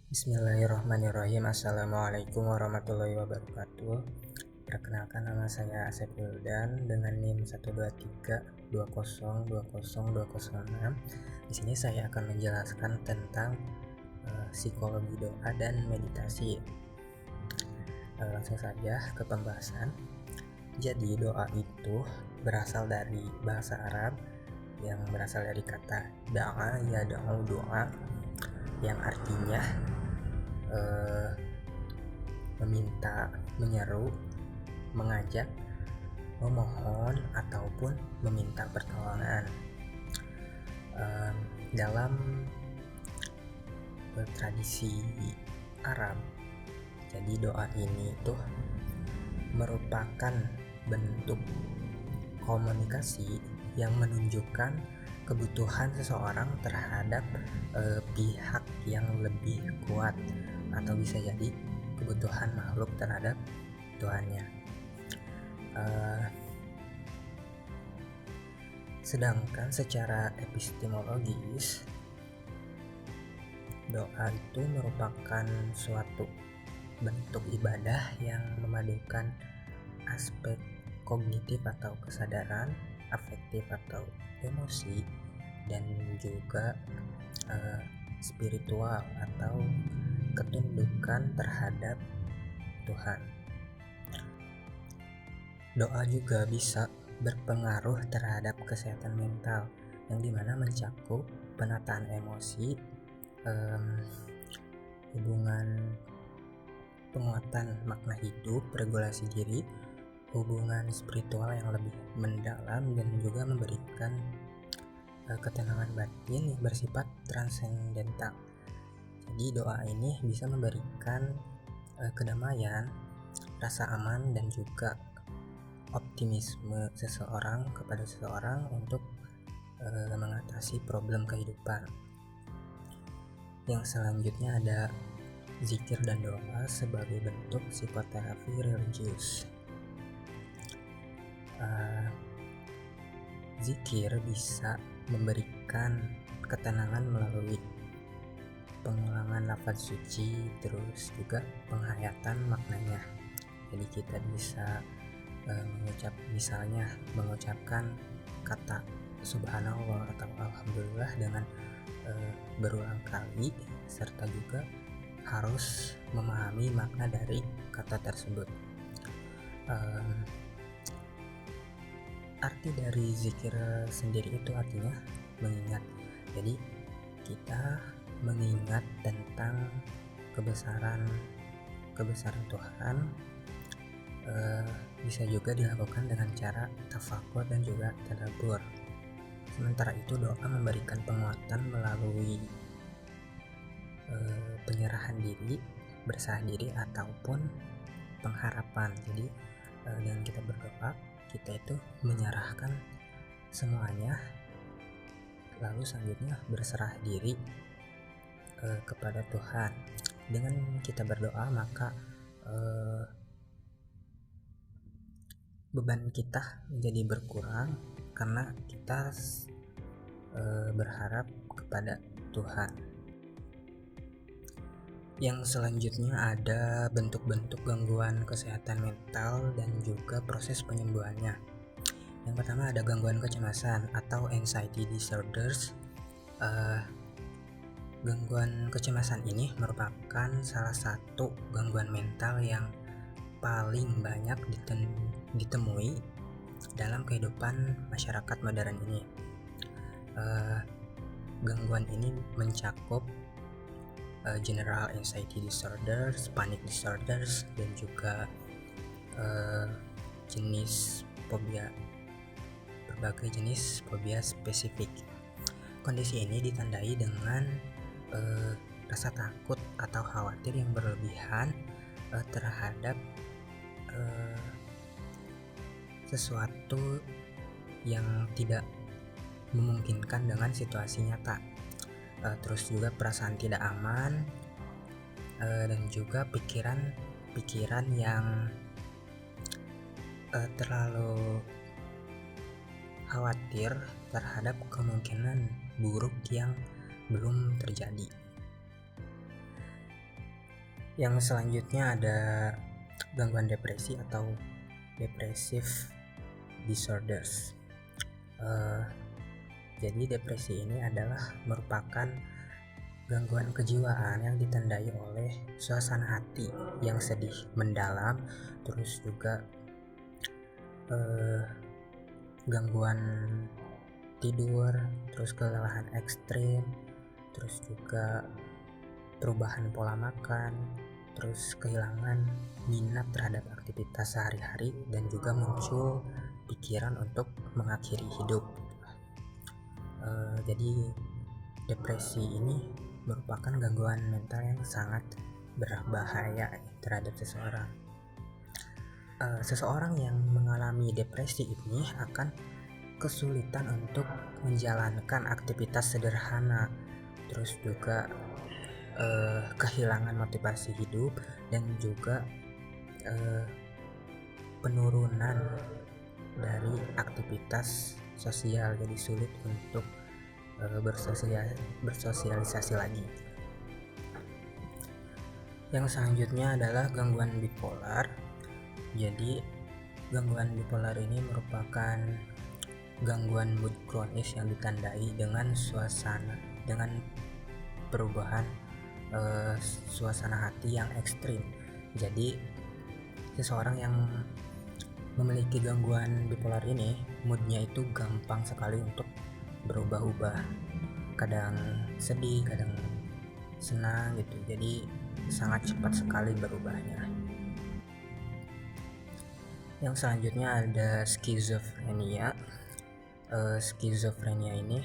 Bismillahirrahmanirrahim. Assalamualaikum warahmatullahi wabarakatuh. Perkenalkan, nama saya Asep Wildan dengan NIM 12320202006. Di sini saya akan menjelaskan tentang psikologi doa dan meditasi. Langsung saja ke pembahasan. Jadi doa itu berasal dari bahasa Arab yang berasal dari kata da'a yad'u doa, yang artinya meminta, menyeru, mengajak, memohon ataupun meminta pertolongan. Dalam tradisi Arab, jadi doa ini tuh merupakan bentuk komunikasi yang menunjukkan kebutuhan seseorang terhadap pihak yang lebih kuat, atau bisa jadi kebutuhan makhluk terhadap Tuhannya. Sedangkan secara epistemologis, doa itu merupakan suatu bentuk ibadah yang memadukan aspek kognitif atau kesadaran, afektif atau emosi, dan juga spiritual atau ketundukan terhadap Tuhan. Doa juga bisa berpengaruh terhadap kesehatan mental, yang dimana mencakup penataan emosi, hubungan penguatan makna hidup, regulasi diri, hubungan spiritual yang lebih mendalam, dan juga memberikan ketenangan batin yang bersifat transendental. Jadi doa ini bisa memberikan kedamaian, rasa aman, dan juga optimisme seseorang kepada seseorang untuk mengatasi problem kehidupan. Yang selanjutnya ada zikir dan doa sebagai bentuk psikoterapi religius. Zikir bisa memberikan ketenangan melalui pengulangan lafaz suci, terus juga penghayatan maknanya. Jadi kita bisa mengucapkan kata subhanallah atau alhamdulillah dengan berulang kali, serta juga harus memahami makna dari kata tersebut. Arti dari zikir sendiri itu artinya mengingat. Jadi kita mengingat tentang kebesaran Tuhan. Bisa juga dilakukan dengan cara tafakur dan juga tadabbur. Sementara itu, doa memberikan penguatan melalui penyerahan diri, berserah diri, ataupun pengharapan. Jadi dengan kita berdoa, kita itu menyerahkan semuanya, lalu selanjutnya berserah diri kepada Tuhan. Dengan kita berdoa, maka beban kita menjadi berkurang karena kita berharap kepada Tuhan. Yang selanjutnya ada bentuk-bentuk gangguan kesehatan mental dan juga proses penyembuhannya. Yang pertama ada gangguan kecemasan atau anxiety disorders. Gangguan kecemasan ini merupakan salah satu gangguan mental yang paling banyak ditemui dalam kehidupan masyarakat modern ini. Gangguan ini mencakup general anxiety disorders, panic disorders, dan juga berbagai jenis fobia spesifik. Kondisi ini ditandai dengan rasa takut atau khawatir yang berlebihan terhadap sesuatu yang tidak memungkinkan dengan situasi nyata. Terus juga perasaan tidak aman, dan juga pikiran yang terlalu khawatir terhadap kemungkinan buruk yang belum terjadi. Yang selanjutnya ada gangguan depresi atau depressive disorders. Jadi depresi ini adalah merupakan gangguan kejiwaan yang ditandai oleh suasana hati yang sedih mendalam, terus juga gangguan tidur, terus kelelahan ekstrim, terus juga perubahan pola makan, terus kehilangan minat terhadap aktivitas sehari-hari, dan juga muncul pikiran untuk mengakhiri hidup. Jadi depresi ini merupakan gangguan mental yang sangat berbahaya terhadap seseorang. Seseorang yang mengalami depresi ini akan kesulitan untuk menjalankan aktivitas sederhana, terus juga kehilangan motivasi hidup, dan juga penurunan dari aktivitas sosial, jadi sulit untuk bersosialisasi lagi. Yang selanjutnya adalah gangguan bipolar. Jadi gangguan bipolar ini merupakan gangguan mood kronis yang ditandai dengan perubahan suasana hati yang ekstrim. Jadi seseorang yang memiliki gangguan bipolar ini, moodnya itu gampang sekali untuk berubah-ubah, kadang sedih, kadang senang gitu. Jadi sangat cepat sekali berubahnya. Yang selanjutnya ada skizofrenia. Skizofrenia ini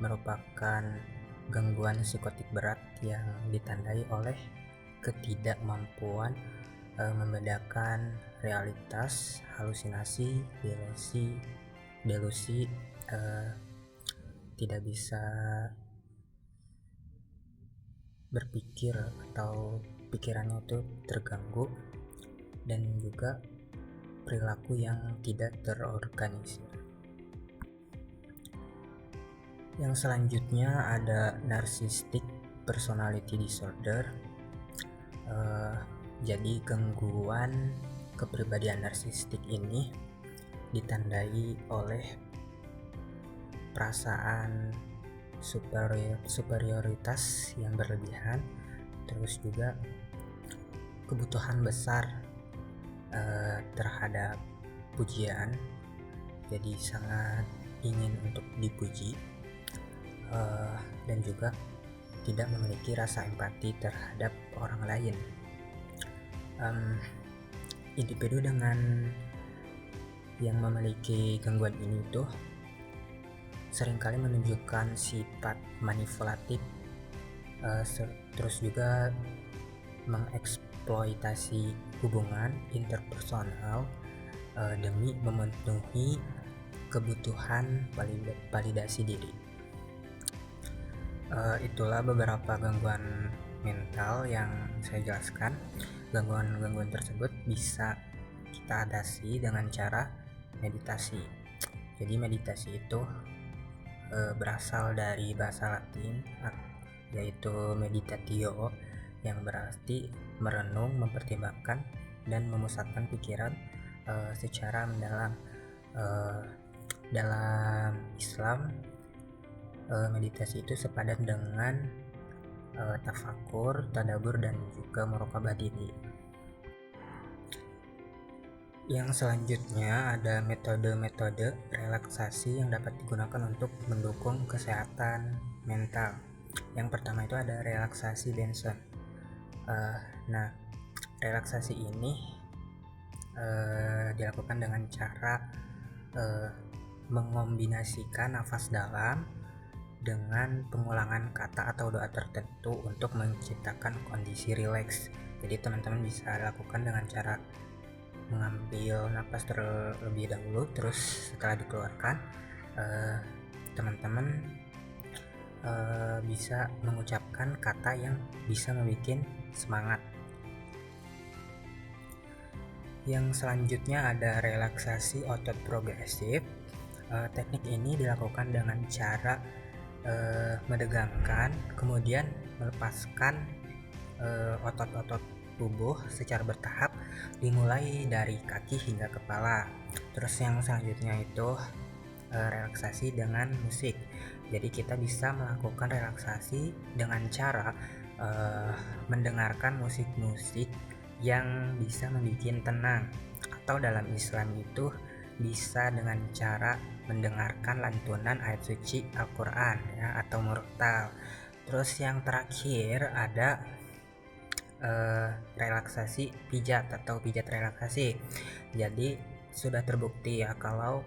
merupakan gangguan psikotik berat yang ditandai oleh ketidakmampuan membedakan realitas, halusinasi, delusi, tidak bisa berpikir atau pikirannya itu terganggu, dan juga perilaku yang tidak terorganisir. Yang selanjutnya ada narcissistic personality disorder. Jadi gangguan kepribadian narsistik ini ditandai oleh perasaan superioritas yang berlebihan, terus juga kebutuhan besar terhadap pujian, jadi sangat ingin untuk dipuji, dan juga tidak memiliki rasa empati terhadap orang lain. Individu dengan yang memiliki gangguan ini tuh seringkali menunjukkan sifat manipulatif, terus juga mengeksploitasi hubungan interpersonal demi memenuhi kebutuhan validasi diri. Itulah beberapa gangguan mental yang saya jelaskan. Gangguan-gangguan tersebut bisa kita atasi dengan cara meditasi. Jadi meditasi itu berasal dari bahasa Latin, yaitu meditatio, yang berarti merenung, mempertimbangkan, dan memusatkan pikiran secara mendalam. Dalam Islam, meditasi itu sepadan dengan tafakur, tadabur, dan juga muraqabah diri. Yang selanjutnya ada metode-metode relaksasi yang dapat digunakan untuk mendukung kesehatan mental. Yang pertama itu ada relaksasi Benson. Nah, relaksasi ini dilakukan dengan cara mengombinasikan nafas dalam dengan pengulangan kata atau doa tertentu untuk menciptakan kondisi rileks. Jadi teman-teman bisa lakukan dengan cara mengambil napas terlebih dahulu, terus setelah dikeluarkan teman-teman bisa mengucapkan kata yang bisa membuat semangat. Yang selanjutnya ada relaksasi otot progresif. Teknik ini dilakukan dengan cara mendegangkan, kemudian melepaskan otot-otot tubuh secara bertahap, dimulai dari kaki hingga kepala. Terus yang selanjutnya itu relaksasi dengan musik. Jadi kita bisa melakukan relaksasi dengan cara mendengarkan musik-musik yang bisa membuat tenang, atau dalam Islam itu bisa dengan cara mendengarkan lantunan ayat suci Al-Quran ya, atau murattal. Terus yang terakhir ada relaksasi pijat atau pijat relaksasi. Jadi sudah terbukti ya kalau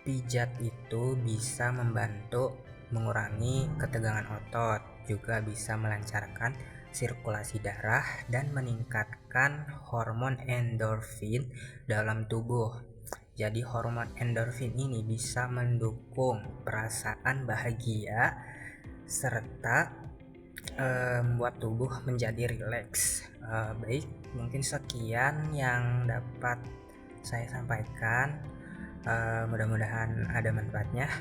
pijat itu bisa membantu mengurangi ketegangan otot, juga bisa melancarkan sirkulasi darah dan meningkatkan hormon endorfin dalam tubuh. Jadi hormon endorfin ini bisa mendukung perasaan bahagia serta membuat tubuh menjadi rileks. Baik, mungkin sekian yang dapat saya sampaikan. Mudah-mudahan ada manfaatnya.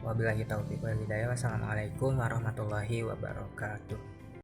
Wabillahi taufiq wal hidayah. Wassalamualaikum warahmatullahi wabarakatuh.